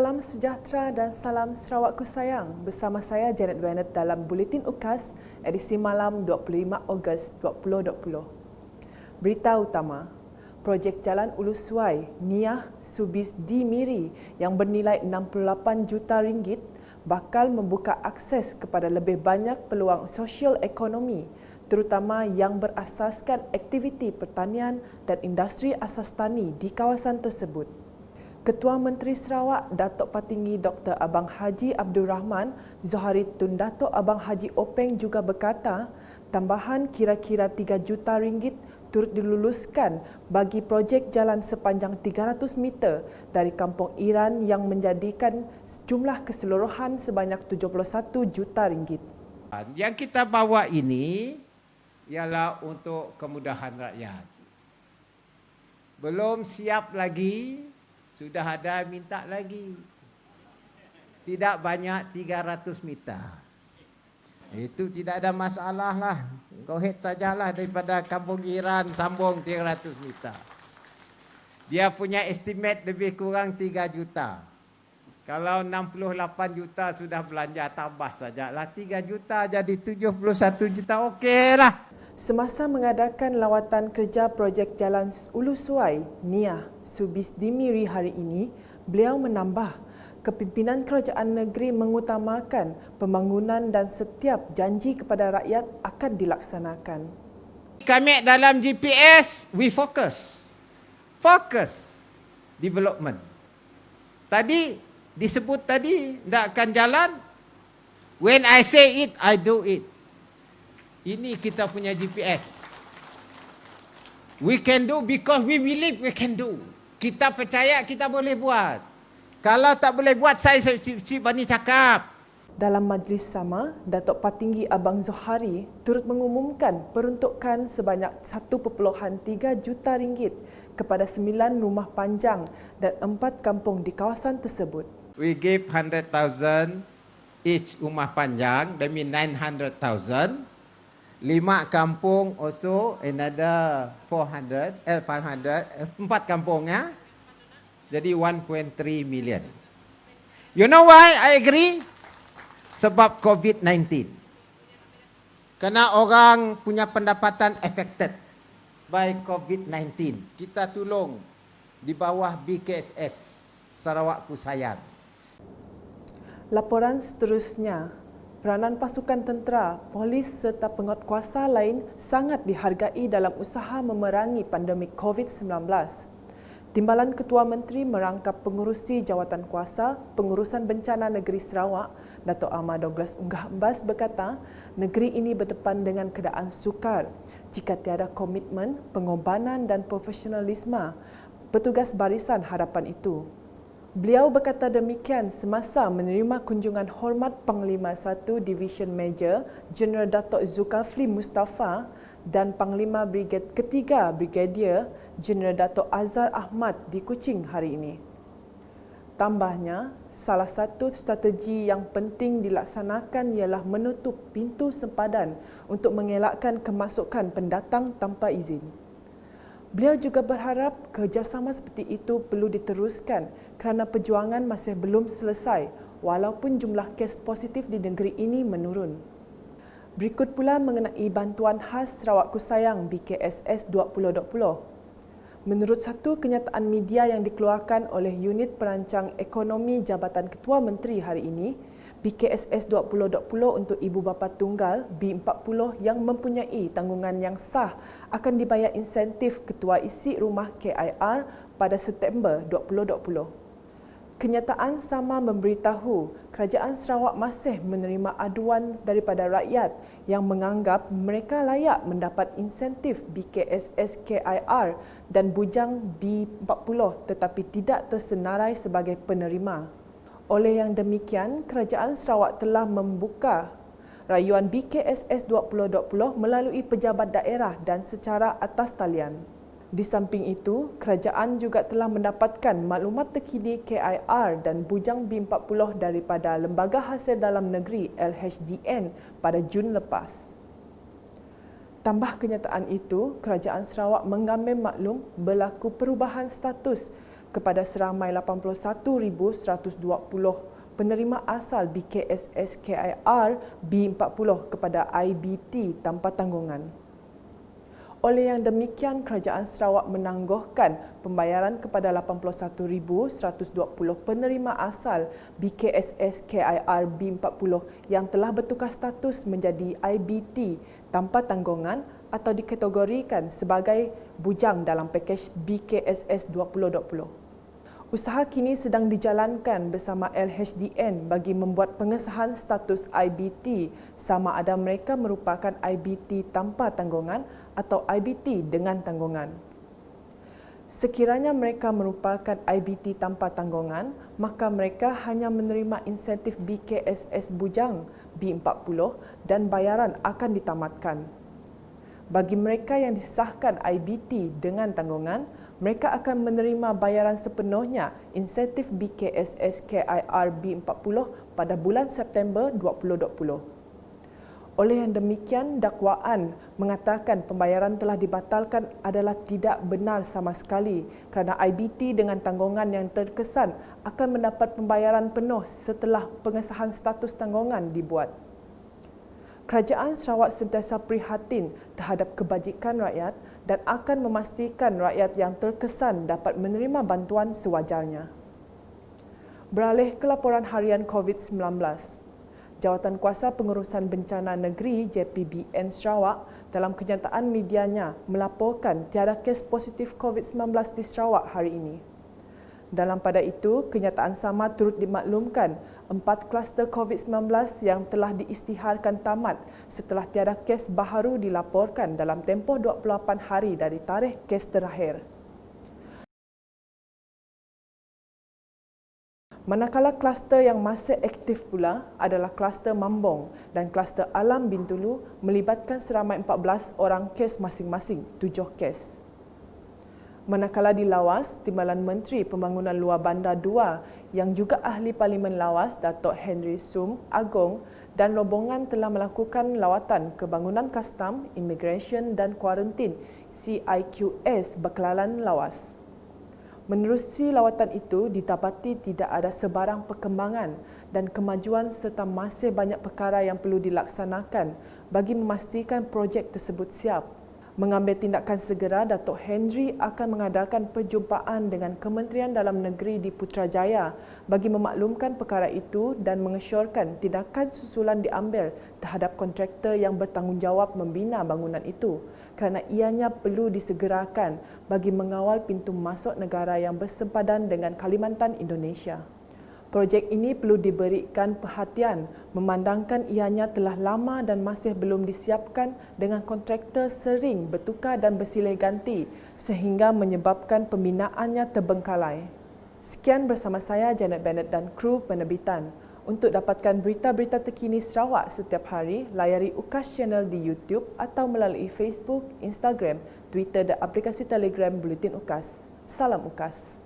Salam sejahtera dan salam Sarawakku sayang. Bersama saya Janet Bennett dalam Buletin UKAS edisi malam 25 Ogos 2020. Berita utama, projek Jalan Ulu Suai, Niah, Subis di Miri yang bernilai 68 juta ringgit bakal membuka akses kepada lebih banyak peluang sosial ekonomi, terutama yang berasaskan aktiviti pertanian dan industri asas tani di kawasan tersebut. Ketua Menteri Sarawak Datuk Patinggi Dr. Abang Haji Abdul Rahman Zohari Tun Datuk Abang Haji Openg juga berkata, tambahan kira-kira 3 juta ringgit turut diluluskan bagi projek jalan sepanjang 300 meter dari Kampung Iran yang menjadikan jumlah keseluruhan sebanyak 71 juta ringgit. Yang kita bawa ini ialah untuk kemudahan rakyat. Belum siap lagi, sudah ada minta lagi. Tidak banyak 300 meter. Itu tidak ada masalah lah. Go ahead sajalah daripada Kampung Iran sambung 300 meter. Dia punya estimate lebih kurang 3 juta. Kalau 68 juta sudah belanja, tambah sajalah 3 juta jadi 71 juta, okeylah. Semasa mengadakan lawatan kerja projek Jalan Ulu Suai, Niah, Subis di Miri hari ini, beliau menambah, kepimpinan kerajaan negeri mengutamakan pembangunan dan setiap janji kepada rakyat akan dilaksanakan. Kami dalam GPS, we focus. Focus development. Tadi disebut tadi tidak akan jalan. When I say it, I do it. Ini kita punya GPS. We can do because we believe we can do. Kita percaya kita boleh buat. Kalau tak boleh buat, saya berani cakap. Dalam majlis sama, Datuk Patinggi Abang Zohari turut mengumumkan peruntukan sebanyak 1.3 juta ringgit kepada 9 rumah panjang dan 4 kampung di kawasan tersebut. We give 100,000 each rumah panjang, that means 900,000. 5 kampung also another 500, 4 kampung ya. Jadi 1.3 million. You know why I agree? Sebab COVID-19. Karena orang punya pendapatan affected by COVID-19. Kita tolong di bawah BKSS Sarawakku sayang. Laporan seterusnya, peranan pasukan tentera, polis serta penguatkuasa lain sangat dihargai dalam usaha memerangi pandemik COVID-19. Timbalan Ketua Menteri merangkap pengurusi jawatan kuasa pengurusan bencana negeri Sarawak, Datuk Ahmad Douglas Unggah Embas berkata, negeri ini berdepan dengan keadaan sukar jika tiada komitmen, pengorbanan dan profesionalisme petugas barisan hadapan itu. Beliau berkata demikian semasa menerima kunjungan hormat Panglima 1 Division Major Jeneral Datuk Zulkifli Mustafa dan Panglima Brigade Ketiga Brigadier Jeneral Datuk Azhar Ahmad di Kuching hari ini. Tambahnya, salah satu strategi yang penting dilaksanakan ialah menutup pintu sempadan untuk mengelakkan kemasukan pendatang tanpa izin. Beliau juga berharap kerjasama seperti itu perlu diteruskan kerana perjuangan masih belum selesai walaupun jumlah kes positif di negeri ini menurun. Berikut pula mengenai bantuan khas Sarawakku sayang BKSS 2020. Menurut satu kenyataan media yang dikeluarkan oleh Unit Perancang Ekonomi Jabatan Ketua Menteri hari ini, BKSS 2020 untuk ibu bapa tunggal B40 yang mempunyai tanggungan yang sah akan dibayar insentif ketua isi rumah KIR pada September 2020. Kenyataan sama memberitahu Kerajaan Sarawak masih menerima aduan daripada rakyat yang menganggap mereka layak mendapat insentif BKSS KIR dan bujang B40 tetapi tidak tersenarai sebagai penerima. Oleh yang demikian, Kerajaan Sarawak telah membuka rayuan BKSS 2020 melalui pejabat daerah dan secara atas talian. Di samping itu, kerajaan juga telah mendapatkan maklumat terkini KIR dan bujang B40 daripada Lembaga Hasil Dalam Negeri LHDN pada Jun lepas. Tambah kenyataan itu, Kerajaan Sarawak mengambil maklum berlaku perubahan status kepada seramai 81,120 penerima asal BKSS KIR B40 kepada IBT tanpa tanggungan. Oleh yang demikian, Kerajaan Sarawak menangguhkan pembayaran kepada 81,120 penerima asal BKSS KIR B40 yang telah bertukar status menjadi IBT tanpa tanggungan atau dikategorikan sebagai bujang dalam pakej BKSS 2020. Usaha kini sedang dijalankan bersama LHDN bagi membuat pengesahan status IBT sama ada mereka merupakan IBT tanpa tanggungan atau IBT dengan tanggungan. Sekiranya mereka merupakan IBT tanpa tanggungan, maka mereka hanya menerima insentif BKSS bujang B40 dan bayaran akan ditamatkan. Bagi mereka yang disahkan IBT dengan tanggungan, mereka akan menerima bayaran sepenuhnya insentif BKSS KIR B40 pada bulan September 2020. Oleh yang demikian, dakwaan mengatakan pembayaran telah dibatalkan adalah tidak benar sama sekali kerana IBT dengan tanggungan yang terkesan akan mendapat pembayaran penuh setelah pengesahan status tanggungan dibuat. Kerajaan Sarawak sentiasa prihatin terhadap kebajikan rakyat dan akan memastikan rakyat yang terkesan dapat menerima bantuan sewajarnya. Beralih ke laporan harian COVID-19, Jawatankuasa Pengurusan Bencana Negeri JPBN Sarawak dalam kenyataan medianya melaporkan tiada kes positif COVID-19 di Sarawak hari ini. Dalam pada itu, kenyataan sama turut dimaklumkan 4 kluster COVID-19 yang telah diisytiharkan tamat setelah tiada kes baharu dilaporkan dalam tempoh 28 hari dari tarikh kes terakhir. Manakala kluster yang masih aktif pula adalah kluster Mambong dan kluster Alam Bintulu melibatkan seramai 14 orang kes masing-masing, 7 kes. Manakala di Lawas, Timbalan Menteri Pembangunan Luar Bandar 2 yang juga Ahli Parlimen Lawas, Datuk Henry Sum Agong dan rombongan telah melakukan lawatan ke Bangunan Kastam, Immigration dan Kuarantin CIQS Baklalan Lawas. Menerusi lawatan itu, didapati tidak ada sebarang perkembangan dan kemajuan serta masih banyak perkara yang perlu dilaksanakan bagi memastikan projek tersebut siap. Mengambil tindakan segera, Datuk Henry akan mengadakan perjumpaan dengan Kementerian Dalam Negeri di Putrajaya bagi memaklumkan perkara itu dan mengesyorkan tindakan susulan diambil terhadap kontraktor yang bertanggungjawab membina bangunan itu kerana ianya perlu disegerakan bagi mengawal pintu masuk negara yang bersempadan dengan Kalimantan, Indonesia. Projek ini perlu diberikan perhatian memandangkan ianya telah lama dan masih belum disiapkan dengan kontraktor sering bertukar dan bersilih ganti sehingga menyebabkan pembinaannya terbengkalai. Sekian bersama saya Janet Bennett dan kru penerbitan. Untuk dapatkan berita-berita terkini Sarawak setiap hari, layari UKAS Channel di YouTube atau melalui Facebook, Instagram, Twitter dan aplikasi Telegram Buletin UKAS. Salam UKAS.